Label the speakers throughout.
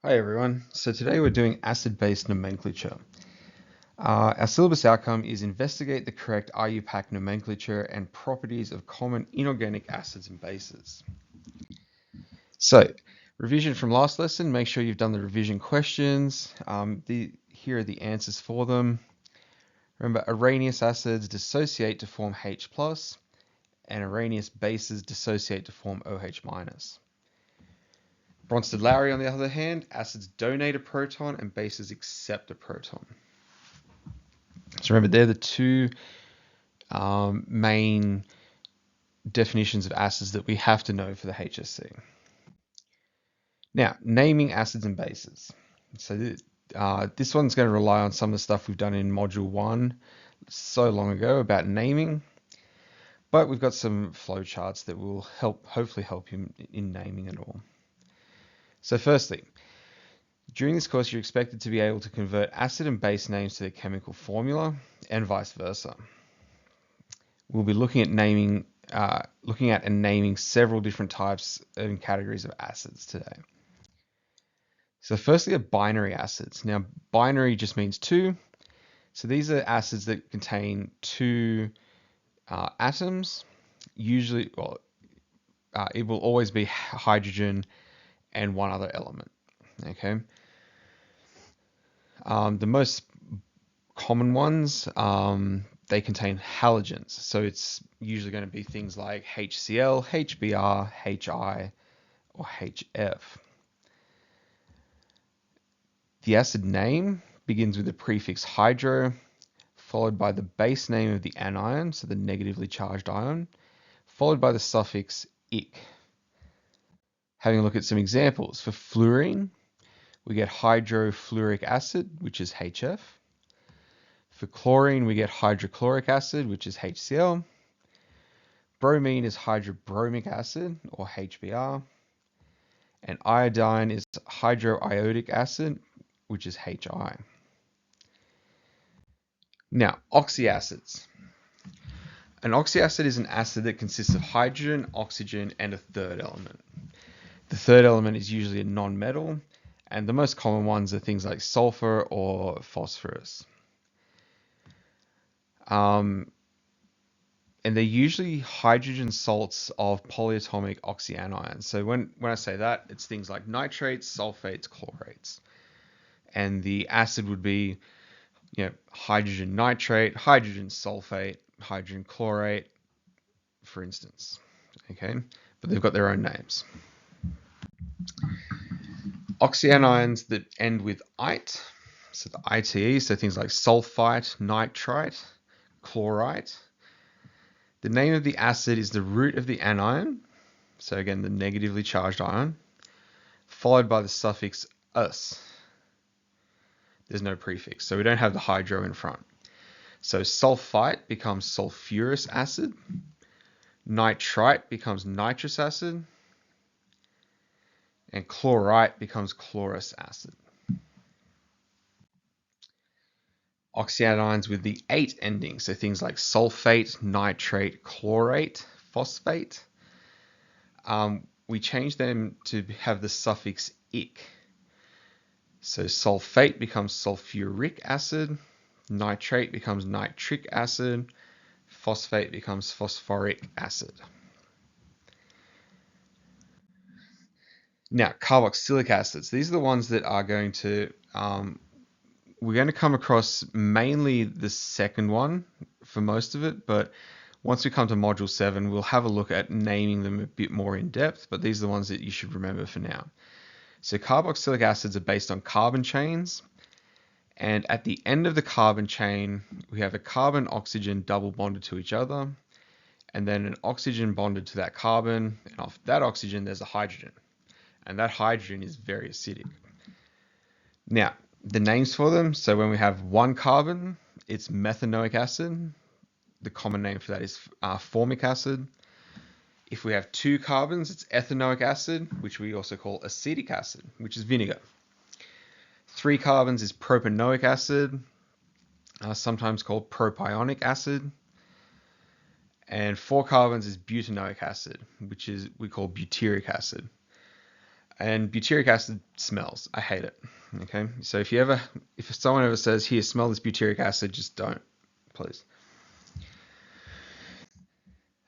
Speaker 1: Hi everyone. So today we're doing acid-base nomenclature. Our syllabus outcome is investigate the correct IUPAC nomenclature and properties of common inorganic acids and bases. So, revision from last lesson, make sure you've done the revision questions. Here are the answers for them. Remember, Arrhenius acids dissociate to form H+, and Arrhenius bases dissociate to form OH-. Bronsted-Lowry, on the other hand, acids donate a proton and bases accept a proton. So remember, they're the two main definitions of acids that we have to know for the HSC. Now, naming acids and bases. So this one's going to rely on some of the stuff we've done in Module 1 so long ago about naming, but we've got some flowcharts that will hopefully help you in naming it all. So firstly, during this course, you're expected to be able to convert acid and base names to their chemical formula and vice versa. We'll be looking at and naming several different types and categories of acids today. So firstly, are binary acids. Now, binary just means two. So these are acids that contain two atoms. Usually, it will always be hydrogen and one other element. Okay. The most common ones, they contain halogens. So it's usually going to be things like HCl, HBr, HI, or HF. The acid name begins with the prefix hydro, followed by the base name of the anion, so the negatively charged ion, followed by the suffix "ic". Having a look at some examples. For fluorine, we get hydrofluoric acid, which is HF. For chlorine, we get hydrochloric acid, which is HCl. Bromine is hydrobromic acid, or HBr. And iodine is hydroiodic acid, which is HI. Now, oxyacids. An oxyacid is an acid that consists of hydrogen, oxygen, and a third element. The third element is usually a non-metal, and the most common ones are things like sulfur or phosphorus. And they're usually hydrogen salts of polyatomic oxyanions. So when I say that, it's things like nitrates, sulfates, chlorates. And the acid would be, hydrogen nitrate, hydrogen sulfate, hydrogen chlorate, for instance. Okay, but they've got their own names. Oxyanions that end with "ite", so the ITE, so things like sulfite, nitrite, chlorite. The name of the acid is the root of the anion, so again the negatively charged ion, followed by the suffix "us". There's no prefix, so we don't have the hydro in front. So sulfite becomes sulfurous acid, nitrite becomes nitrous acid, and chlorite becomes chlorous acid. Oxyanions with the "ate" ending, so things like sulfate, nitrate, chlorate, phosphate, we change them to have the suffix "ic". So sulfate becomes sulfuric acid, nitrate becomes nitric acid, phosphate becomes phosphoric acid. Now, carboxylic acids. These are the ones that are going to, we're going to come across mainly the second one for most of it, but once we come to Module 7, we'll have a look at naming them a bit more in depth, but these are the ones that you should remember for now. So carboxylic acids are based on carbon chains, and at the end of the carbon chain, we have a carbon-oxygen double bonded to each other, and then an oxygen bonded to that carbon, and off that oxygen, there's a hydrogen. And that hydrogen is very acidic. Now, the names for them, so when we have one carbon, it's methanoic acid. The common name for that is formic acid. If we have two carbons, it's ethanoic acid, which we also call acetic acid, which is vinegar. 3 carbons is propanoic acid, sometimes called propionic acid. And 4 carbons is butanoic acid, which we call butyric acid. And butyric acid smells. I hate it. Okay, so if someone ever says, "Here, smell this butyric acid," just don't, please.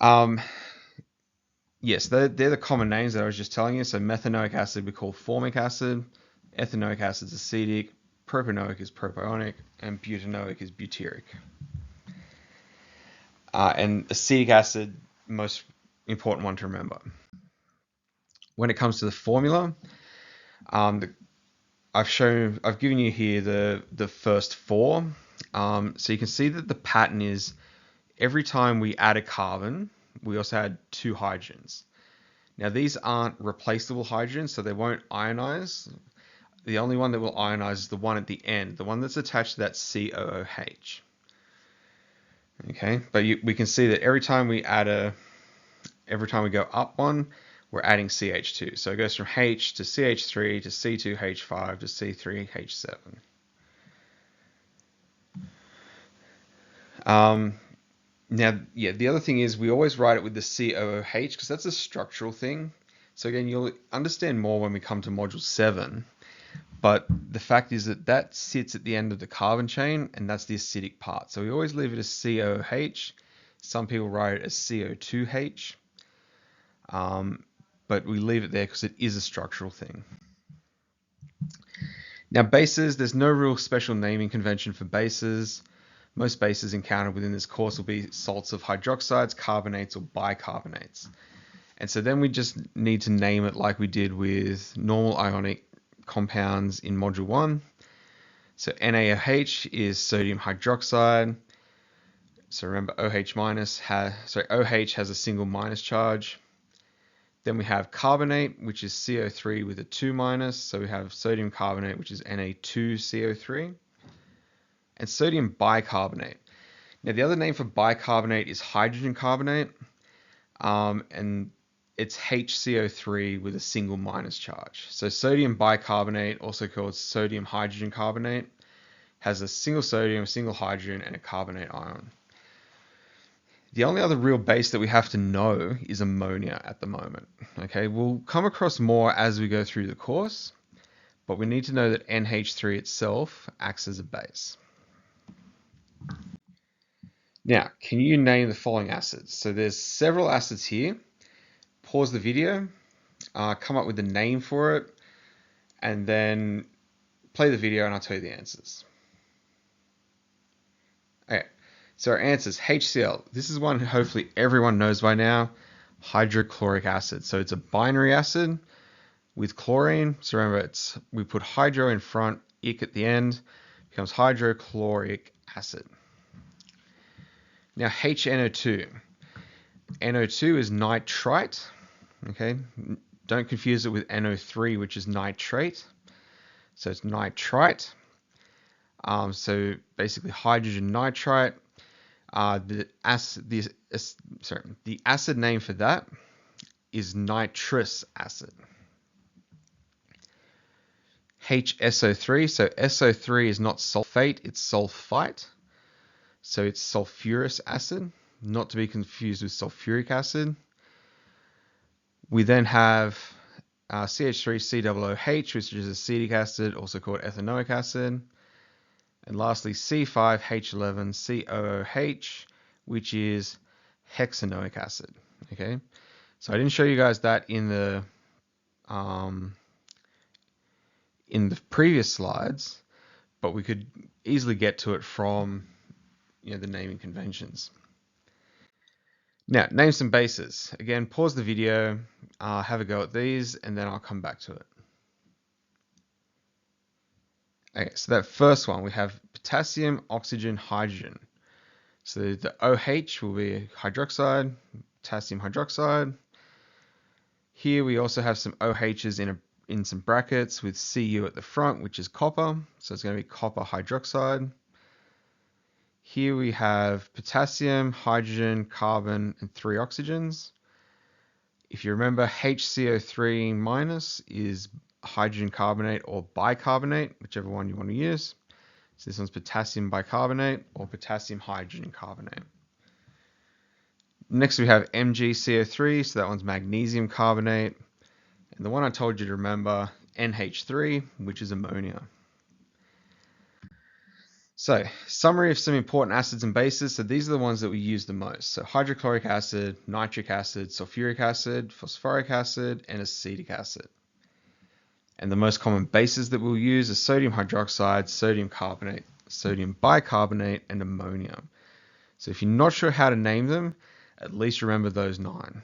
Speaker 1: Um, yes, they're the common names that I was just telling you. So methanoic acid we call formic acid, ethanoic acid is acetic, propanoic is propionic, and butanoic is butyric. And acetic acid, most important one to remember. When it comes to the formula, um, I've given you here the first four. So you can see that the pattern is every time we add a carbon, we also add two hydrogens. Now these aren't replaceable hydrogens, so they won't ionize. The only one that will ionize is the one at the end, the one that's attached to that COOH. Okay, but we can see that every time we go up one, we're adding CH2. So it goes from H to CH3 to C2H5 to C3H7. Now, yeah, the other thing is we always write it with the COOH because that's a structural thing. So again, you'll understand more when we come to module 7. But the fact is that sits at the end of the carbon chain, and that's the acidic part. So we always leave it as COOH. Some people write it as CO2H. But we leave it there because it is a structural thing. Now bases, there's no real special naming convention for bases. Most bases encountered within this course will be salts of hydroxides, carbonates, or bicarbonates. And so then we just need to name it like we did with normal ionic compounds in module 1. So NaOH is sodium hydroxide. So remember OH has a single minus charge. Then we have carbonate, which is CO3 with a 2 minus. So we have sodium carbonate, which is Na2CO3. And sodium bicarbonate. Now the other name for bicarbonate is hydrogen carbonate. And it's HCO3 with a single minus charge. So sodium bicarbonate, also called sodium hydrogen carbonate, has a single sodium, a single hydrogen, and a carbonate ion. The only other real base that we have to know is ammonia at the moment. Okay, we'll come across more as we go through the course, but we need to know that NH3 itself acts as a base. Now, can you name the following acids? So there's several acids here. Pause the video, come up with a name for it, and then play the video and I'll tell you the answers. Okay, so our answers, HCl. This is one hopefully everyone knows by now, hydrochloric acid. So it's a binary acid with chlorine. So remember, we put hydro in front, ic at the end, becomes hydrochloric acid. Now HNO2. NO2 is nitrite. Okay, don't confuse it with NO3, which is nitrate. So it's nitrite. So basically hydrogen nitrite. The acid name for that is nitrous acid. HSO3. So SO3 is not sulfate, it's sulfite. So it's sulfurous acid, not to be confused with sulfuric acid. We then have CH3COOH, which is acetic acid, also called ethanoic acid. And lastly, C5H11COOH, which is hexanoic acid. Okay, so I didn't show you guys that in the previous slides, but we could easily get to it from the naming conventions. Now, name some bases. Again, pause the video, have a go at these, and then I'll come back to it. Okay, so that first one, we have potassium, oxygen, hydrogen. So the OH will be hydroxide, potassium hydroxide. Here we also have some OHs in some brackets with Cu at the front, which is copper. So it's going to be copper hydroxide. Here we have potassium, hydrogen, carbon, and 3 oxygens. If you remember, HCO3 minus is hydrogen carbonate or bicarbonate, whichever one you want to use. So this one's potassium bicarbonate or potassium hydrogen carbonate. Next we have MgCO3, so that one's magnesium carbonate. And the one I told you to remember, NH3, which is ammonia. So, summary of some important acids and bases. So these are the ones that we use the most. So hydrochloric acid, nitric acid, sulfuric acid, phosphoric acid, and acetic acid. And the most common bases that we'll use are sodium hydroxide, sodium carbonate, sodium bicarbonate, and ammonium. So if you're not sure how to name them, at least remember those 9.